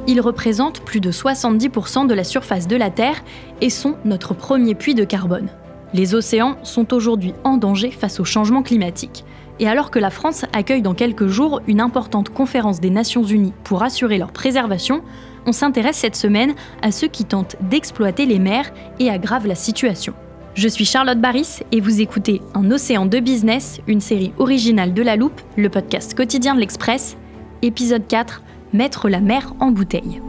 Ils représentent plus de 70% de la surface de la Terre et sont notre premier puits de carbone. Les océans sont aujourd'hui en danger face au changement climatique. Et alors que la France accueille dans quelques jours une importante conférence des Nations Unies pour assurer leur préservation, on s'intéresse cette semaine à ceux qui tentent d'exploiter les mers et aggravent la situation. Je suis Charlotte Baris et vous écoutez Un océan de business, une série originale de La Loupe, le podcast quotidien de l'Express. Épisode 4, mettre la mer en bouteille.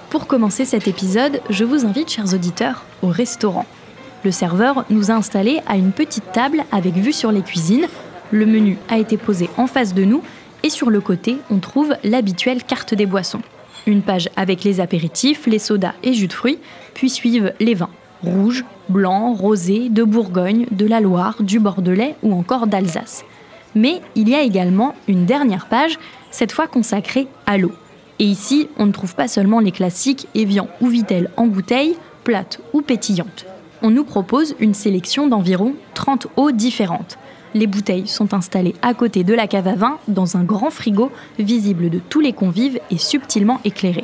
Pour commencer cet épisode, je vous invite, chers auditeurs, au restaurant. Le serveur nous a installés à une petite table avec vue sur les cuisines. Le menu a été posé en face de nous et sur le côté, on trouve l'habituelle carte des boissons. Une page avec les apéritifs, les sodas et jus de fruits, puis suivent les vins. Rouge, blanc, rosé, de Bourgogne, de la Loire, du Bordelais ou encore d'Alsace. Mais il y a également une dernière page, cette fois consacrée à l'eau. Et ici, on ne trouve pas seulement les classiques Evian ou Vittel en bouteille, plates ou pétillantes. On nous propose une sélection d'environ 30 eaux différentes. Les bouteilles sont installées à côté de la cave à vin, dans un grand frigo visible de tous les convives et subtilement éclairé.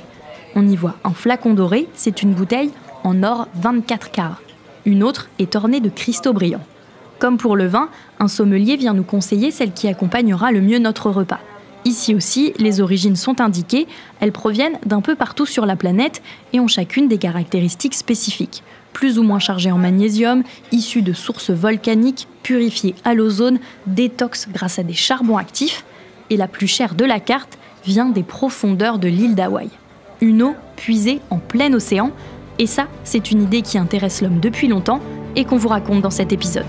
On y voit un flacon doré, c'est une bouteille en or 24 carats. Une autre est ornée de cristaux brillants. Comme pour le vin, un sommelier vient nous conseiller celle qui accompagnera le mieux notre repas. Ici aussi, les origines sont indiquées, elles proviennent d'un peu partout sur la planète et ont chacune des caractéristiques spécifiques. Plus ou moins chargées en magnésium, issues de sources volcaniques, purifiées à l'ozone, détox grâce à des charbons actifs. Et la plus chère de la carte vient des profondeurs de l'île d'Hawaï. Une eau puisée en plein océan. Et ça, c'est une idée qui intéresse l'homme depuis longtemps et qu'on vous raconte dans cet épisode.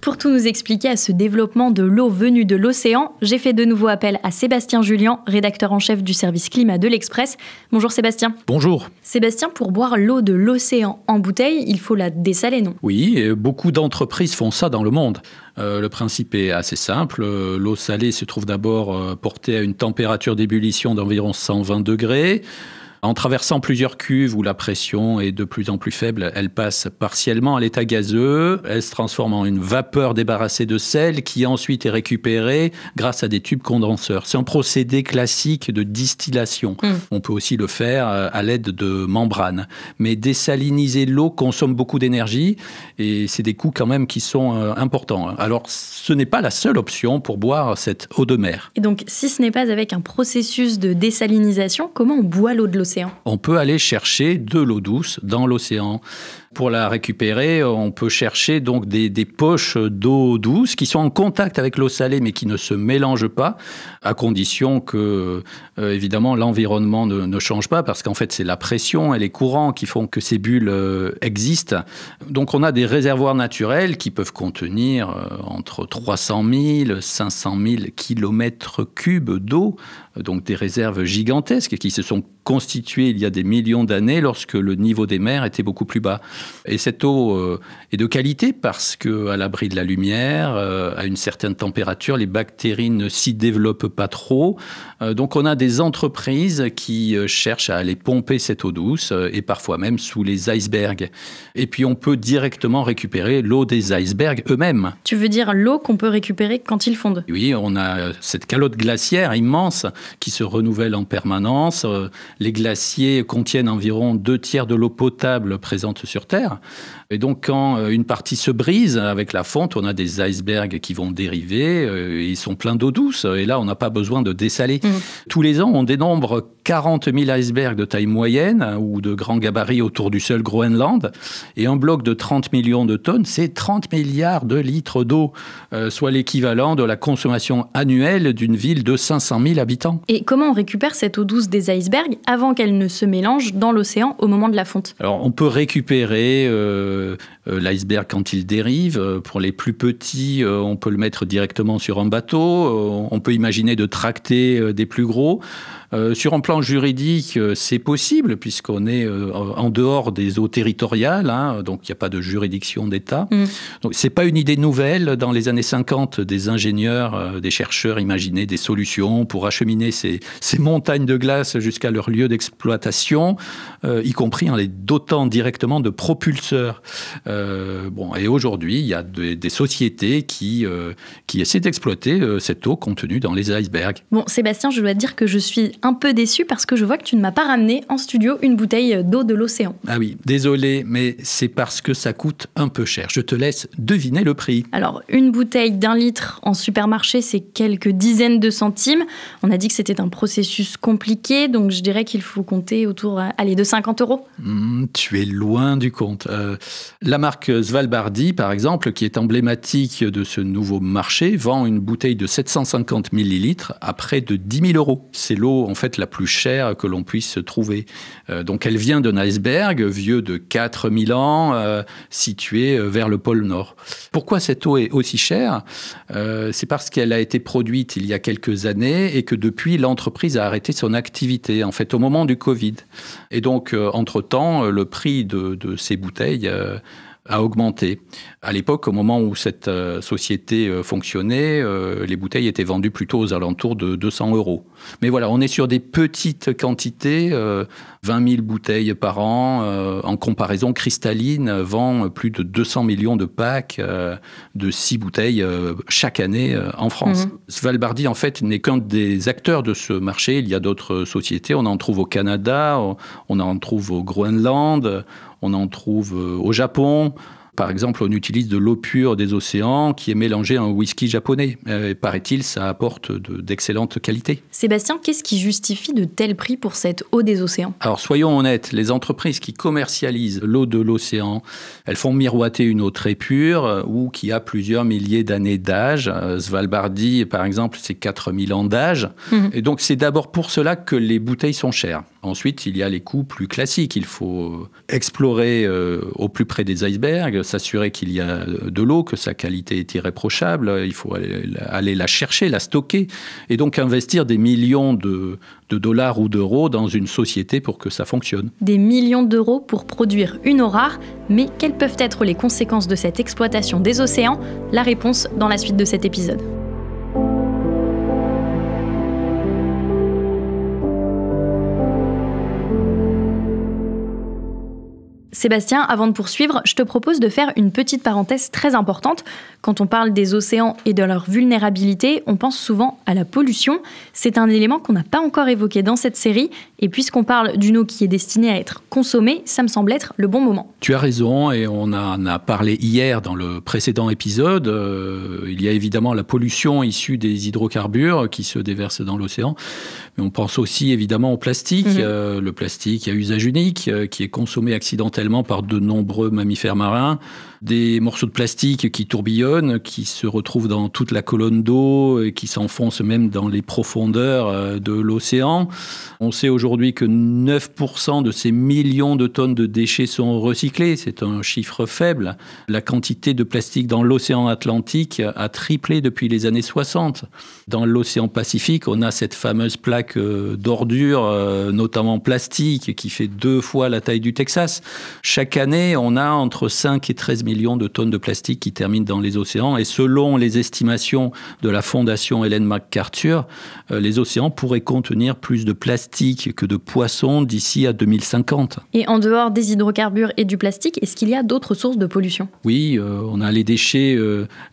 Pour tout nous expliquer à ce développement de l'eau venue de l'océan, j'ai fait de nouveau appel à Sébastien Julien, rédacteur en chef du service climat de l'Express. Bonjour Sébastien. Bonjour. Sébastien, pour boire l'eau de l'océan en bouteille, il faut la dessaler, non ? Oui, beaucoup d'entreprises font ça dans le monde. Le principe est assez simple. L'eau salée se trouve d'abord portée à une température d'ébullition d'environ 120 degrés. En traversant plusieurs cuves où la pression est de plus en plus faible, elle passe partiellement à l'état gazeux. Elle se transforme en une vapeur débarrassée de sel qui ensuite est récupérée grâce à des tubes condenseurs. C'est un procédé classique de distillation. On peut aussi le faire à l'aide de membranes. Mais désaliniser l'eau consomme beaucoup d'énergie et c'est des coûts quand même qui sont importants. Alors, ce n'est pas la seule option pour boire cette eau de mer. Et donc, si ce n'est pas avec un processus de désalinisation, comment on boit l'eau de l'océan ? On peut aller chercher de l'eau douce dans l'océan. Pour la récupérer, on peut chercher donc des poches d'eau douce qui sont en contact avec l'eau salée mais qui ne se mélangent pas, à condition que, évidemment, l'environnement ne change pas parce qu'en fait, c'est la pression et les courants qui font que ces bulles existent. Donc, on a des réservoirs naturels qui peuvent contenir entre 300 000 et 500 000 kilomètres cubes d'eau, donc des réserves gigantesques qui se sont constituées il y a des millions d'années lorsque le niveau des mers était beaucoup plus bas. Et cette eau est de qualité parce qu'à l'abri de la lumière, à une certaine température, les bactéries ne s'y développent pas trop. Donc on a des entreprises qui cherchent à aller pomper cette eau douce et parfois même sous les icebergs. Et puis on peut directement récupérer l'eau des icebergs eux-mêmes. Tu veux dire l'eau qu'on peut récupérer quand ils fondent ? Oui, on a cette calotte glaciaire immense qui se renouvelle en permanence. Les glaciers contiennent environ 2/3 de l'eau potable présente sur Terre. Et donc, quand une partie se brise avec la fonte, on a des icebergs qui vont dériver. Ils sont pleins d'eau douce. Et là, on n'a pas besoin de dessaler. Tous les ans, on dénombre 40 000 icebergs de taille moyenne ou de grand gabarit autour du seul Groenland. Et un bloc de 30 millions de tonnes, c'est 30 milliards de litres d'eau, soit l'équivalent de la consommation annuelle d'une ville de 500 000 habitants. Et comment on récupère cette eau douce des icebergs avant qu'elle ne se mélange dans l'océan au moment de la fonte ? Alors, on peut récupérer l'iceberg quand il dérive. Pour les plus petits, on peut le mettre directement sur un bateau. On peut imaginer de tracter des plus gros. Sur un plan juridique, c'est possible puisqu'on est en dehors des eaux territoriales, hein, donc il n'y a pas de juridiction d'État. Donc c'est pas une idée nouvelle. Dans les années 50, des ingénieurs, des chercheurs imaginaient des solutions pour acheminer ces montagnes de glace jusqu'à leur lieu d'exploitation, y compris en les dotant directement de propulseurs. Et aujourd'hui, il y a des sociétés qui essaient d'exploiter cette eau contenue dans les icebergs. Bon, Sébastien, je dois te dire que je suis un peu déçue parce que je vois que tu ne m'as pas ramené en studio une bouteille d'eau de l'océan. Ah oui, désolé, mais c'est parce que ça coûte un peu cher. Je te laisse deviner le prix. Alors, une bouteille d'1 litre en supermarché, c'est quelques dizaines de centimes. On a dit que c'était un processus compliqué, donc je dirais qu'il faut compter autour de 50 €. Tu es loin du compte. La marque Svalbardi, par exemple, qui est emblématique de ce nouveau marché, vend une bouteille de 750 millilitres à près de 10 000 €. C'est l'eau, en fait, la plus chère que l'on puisse trouver. Donc, elle vient d'un iceberg vieux de 4000 ans, situé vers le pôle Nord. Pourquoi cette eau est aussi chère ? C'est parce qu'elle a été produite il y a quelques années et que depuis, l'entreprise a arrêté son activité, en fait, au moment du Covid. Et donc, entre-temps, le prix de ces bouteilles a augmenté. À l'époque, au moment où cette société fonctionnait, les bouteilles étaient vendues plutôt aux alentours de 200 €. Mais voilà, on est sur des petites quantités, 20 000 bouteilles par an. En comparaison, Cristalline vend plus de 200 millions de packs de 6 bouteilles chaque année en France. Svalbardi, en fait, n'est qu'un des acteurs de ce marché. Il y a d'autres sociétés. On en trouve au Canada, on en trouve au Groenland, on en trouve au Japon. Par exemple, on utilise de l'eau pure des océans qui est mélangée à un whisky japonais. Paraît-il, ça apporte d'excellentes qualités. Sébastien, qu'est-ce qui justifie de tels prix pour cette eau des océans ? Alors, soyons honnêtes, les entreprises qui commercialisent l'eau de l'océan, elles font miroiter une eau très pure ou qui a plusieurs milliers d'années d'âge. Svalbardi, par exemple, c'est 4000 ans d'âge. Et donc, c'est d'abord pour cela que les bouteilles sont chères. Ensuite, il y a les coûts plus classiques. Il faut explorer au plus près des icebergs, s'assurer qu'il y a de l'eau, que sa qualité est irréprochable. Il faut aller la chercher, la stocker, et donc investir des millions de dollars ou d'euros dans une société pour que ça fonctionne. Des millions d'euros pour produire une eau rare, mais quelles peuvent être les conséquences de cette exploitation des océans ? La réponse dans la suite de cet épisode. Sébastien, avant de poursuivre, je te propose de faire une petite parenthèse très importante. Quand on parle des océans et de leur vulnérabilité, on pense souvent à la pollution. C'est un élément qu'on n'a pas encore évoqué dans cette série. Et puisqu'on parle d'une eau qui est destinée à être consommée, ça me semble être le bon moment. Tu as raison, et on en a parlé hier dans le précédent épisode. Il y a évidemment la pollution issue des hydrocarbures qui se déversent dans l'océan. Mais on pense aussi évidemment au plastique. Le plastique à usage unique qui est consommé accidentellement par de nombreux mammifères marins. Des morceaux de plastique qui tourbillonnent, qui se retrouvent dans toute la colonne d'eau et qui s'enfoncent même dans les profondeurs de l'océan. On sait aujourd'hui que 9% de ces millions de tonnes de déchets sont recyclés. C'est un chiffre faible. La quantité de plastique dans l'océan Atlantique a triplé depuis les années 60. Dans l'océan Pacifique, on a cette fameuse plaque d'ordures, notamment plastique, qui fait 2 fois la taille du Texas. Chaque année, on a entre 5 et 13 millions de tonnes de plastique qui terminent dans les océans. Et selon les estimations de la Fondation Ellen MacArthur, les océans pourraient contenir plus de plastique que de poissons d'ici à 2050. Et en dehors des hydrocarbures et du plastique, est-ce qu'il y a d'autres sources de pollution ? Oui, on a les déchets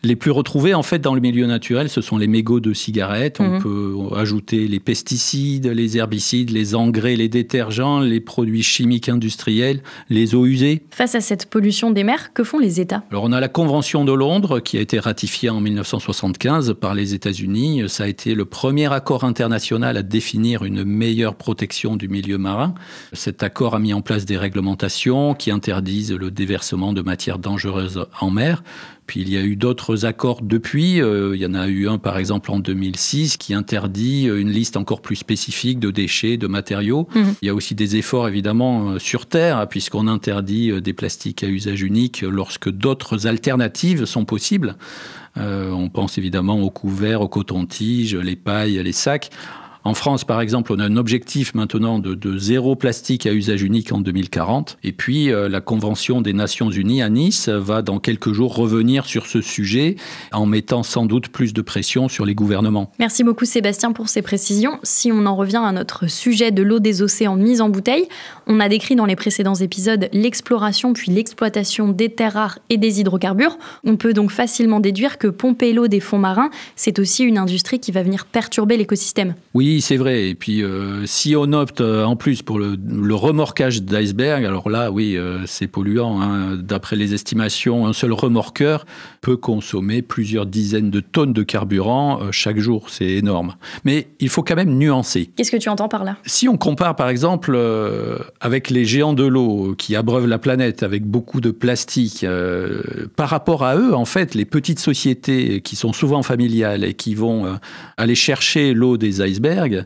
les plus retrouvés en fait dans le milieu naturel. Ce sont les mégots de cigarettes. On peut ajouter les pesticides, les herbicides, les engrais, les détergents, les produits chimiques industriels, les eaux usées. Face à cette pollution des mers, que font les États ? Alors on a la Convention de Londres qui a été ratifiée en 1975 par les États-Unis. Ça a été le premier accord international à définir une meilleure protection du milieu marin. Cet accord a mis en place des réglementations qui interdisent le déversement de matières dangereuses en mer. Puis il y a eu d'autres accords depuis. Il y en a eu un, par exemple, en 2006, qui interdit une liste encore plus spécifique de déchets, de matériaux. Il y a aussi des efforts, évidemment, sur Terre, puisqu'on interdit des plastiques à usage unique lorsque d'autres alternatives sont possibles. On pense évidemment aux couverts, aux cotons-tiges, les pailles, les sacs. En France, par exemple, on a un objectif maintenant de zéro plastique à usage unique en 2040. Et puis, la Convention des Nations Unies à Nice va dans quelques jours revenir sur ce sujet en mettant sans doute plus de pression sur les gouvernements. Merci beaucoup Sébastien pour ces précisions. Si on en revient à notre sujet de l'eau des océans mise en bouteille, on a décrit dans les précédents épisodes l'exploration puis l'exploitation des terres rares et des hydrocarbures. On peut donc facilement déduire que pomper l'eau des fonds marins, c'est aussi une industrie qui va venir perturber l'écosystème. Oui, c'est vrai. Et puis, si on opte en plus pour le remorquage d'iceberg, alors là, oui, c'est polluant. Hein. D'après les estimations, un seul remorqueur peut consommer plusieurs dizaines de tonnes de carburant chaque jour. C'est énorme. Mais il faut quand même nuancer. Qu'est-ce que tu entends par là ? Si on compare, par exemple, avec les géants de l'eau qui abreuvent la planète avec beaucoup de plastique, par rapport à eux, en fait, les petites sociétés qui sont souvent familiales et qui vont aller chercher l'eau des icebergs,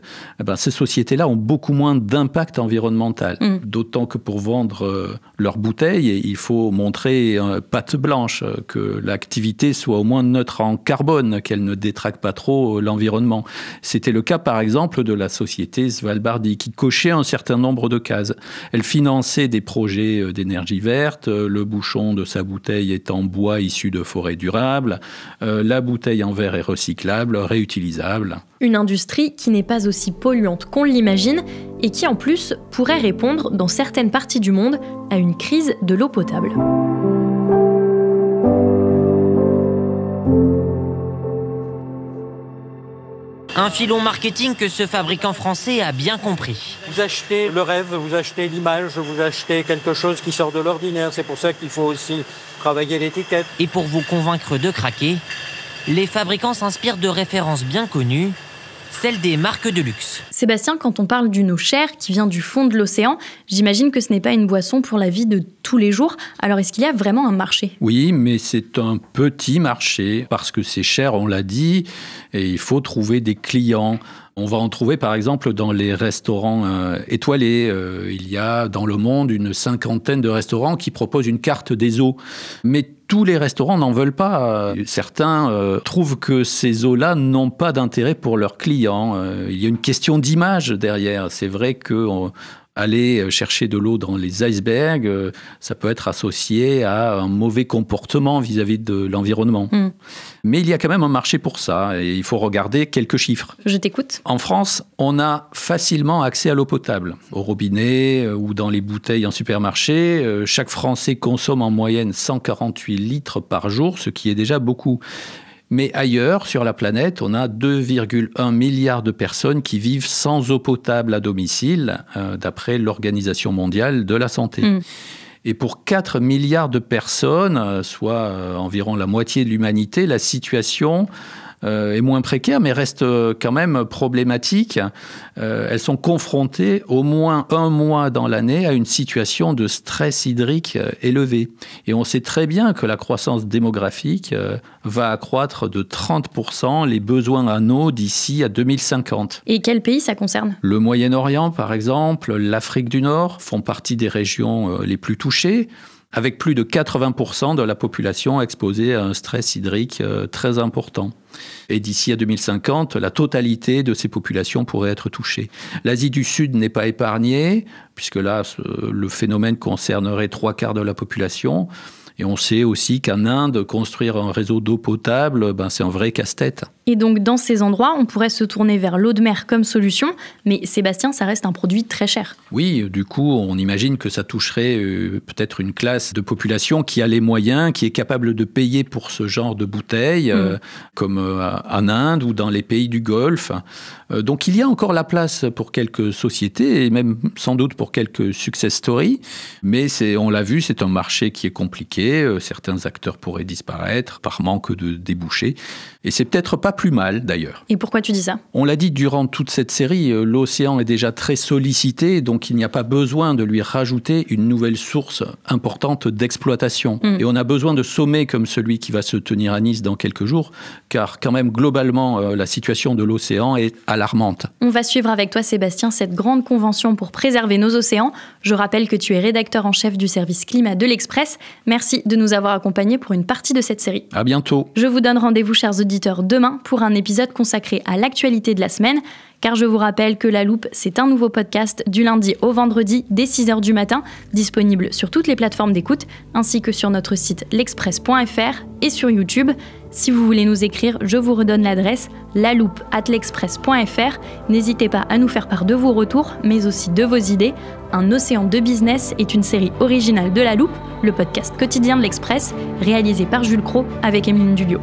ces sociétés-là ont beaucoup moins d'impact environnemental. D'autant que pour vendre leurs bouteilles, il faut montrer patte blanche, que l'activité soit au moins neutre en carbone, qu'elle ne détraque pas trop l'environnement. C'était le cas, par exemple, de la société Svalbardi, qui cochait un certain nombre de cases. Elle finançait des projets d'énergie verte, le bouchon de sa bouteille est en bois issu de forêts durables, la bouteille en verre est recyclable, réutilisable. Une industrie qui n'est pas aussi polluante qu'on l'imagine et qui, en plus, pourrait répondre, dans certaines parties du monde, à une crise de l'eau potable. Un filon marketing que ce fabricant français a bien compris. Vous achetez le rêve, vous achetez l'image, vous achetez quelque chose qui sort de l'ordinaire. C'est pour ça qu'il faut aussi travailler l'étiquette. Et pour vous convaincre de craquer, les fabricants s'inspirent de références bien connues, celles des marques de luxe. Sébastien, quand on parle d'une eau chère qui vient du fond de l'océan, j'imagine que ce n'est pas une boisson pour la vie de tous les jours. Alors est-ce qu'il y a vraiment un marché ? Oui, mais c'est un petit marché parce que c'est cher, on l'a dit, et il faut trouver des clients. On va en trouver par exemple dans les restaurants étoilés. Il y a dans le monde une 50aine de restaurants qui proposent une carte des eaux. Mais tous les restaurants n'en veulent pas. Certains trouvent que ces eaux-là n'ont pas d'intérêt pour leurs clients. Il y a une question d'image derrière. C'est vrai que aller chercher de l'eau dans les icebergs, ça peut être associé à un mauvais comportement vis-à-vis de l'environnement. Mais il y a quand même un marché pour ça et il faut regarder quelques chiffres. Je t'écoute. En France, on a facilement accès à l'eau potable, au robinet ou dans les bouteilles en supermarché. Chaque Français consomme en moyenne 148 litres par jour, ce qui est déjà beaucoup. Mais ailleurs, sur la planète, on a 2,1 milliards de personnes qui vivent sans eau potable à domicile, d'après l'Organisation mondiale de la santé. Et pour 4 milliards de personnes, soit environ la moitié de l'humanité, la situation est moins précaire, mais reste quand même problématique. Elles sont confrontées au moins un mois dans l'année à une situation de stress hydrique élevé. Et on sait très bien que la croissance démographique va accroître de 30% les besoins en eau d'ici à 2050. Et quel pays ça concerne ? Le Moyen-Orient, par exemple, l'Afrique du Nord font partie des régions les plus touchées, avec plus de 80% de la population exposée à un stress hydrique très important. Et d'ici à 2050, la totalité de ces populations pourrait être touchée. L'Asie du Sud n'est pas épargnée, puisque là, le phénomène concernerait 3/4 de la population. Et on sait aussi qu'en Inde, construire un réseau d'eau potable, c'est un vrai casse-tête. Et donc, dans ces endroits, on pourrait se tourner vers l'eau de mer comme solution. Mais Sébastien, ça reste un produit très cher. Oui, du coup, on imagine que ça toucherait peut-être une classe de population qui a les moyens, qui est capable de payer pour ce genre de bouteilles, comme en Inde ou dans les pays du Golfe. Donc, il y a encore la place pour quelques sociétés et même sans doute pour quelques success stories. Mais on l'a vu, c'est un marché qui est compliqué. Certains acteurs pourraient disparaître par manque de débouchés. Et c'est peut-être pas plus mal, d'ailleurs. Et pourquoi tu dis ça ? On l'a dit durant toute cette série, l'océan est déjà très sollicité, donc il n'y a pas besoin de lui rajouter une nouvelle source importante d'exploitation. Et on a besoin de sommets comme celui qui va se tenir à Nice dans quelques jours, car quand même, globalement, la situation de l'océan est alarmante. On va suivre avec toi, Sébastien, cette grande convention pour préserver nos océans. Je rappelle que tu es rédacteur en chef du service climat de l'Express. Merci de nous avoir accompagnés pour une partie de cette série. À bientôt. Je vous donne rendez-vous, chers auditeurs, demain pour un épisode consacré à l'actualité de la semaine, car je vous rappelle que La Loupe, c'est un nouveau podcast du lundi au vendredi dès 6h du matin, disponible sur toutes les plateformes d'écoute, ainsi que sur notre site l'express.fr et sur YouTube. Si vous voulez nous écrire, je vous redonne l'adresse laloupe@l'express.fr. N'hésitez pas à nous faire part de vos retours, mais aussi de vos idées. Un océan de business est une série originale de La Loupe, le podcast quotidien de l'Express, réalisé par Jules Cros avec Emeline Dulliot.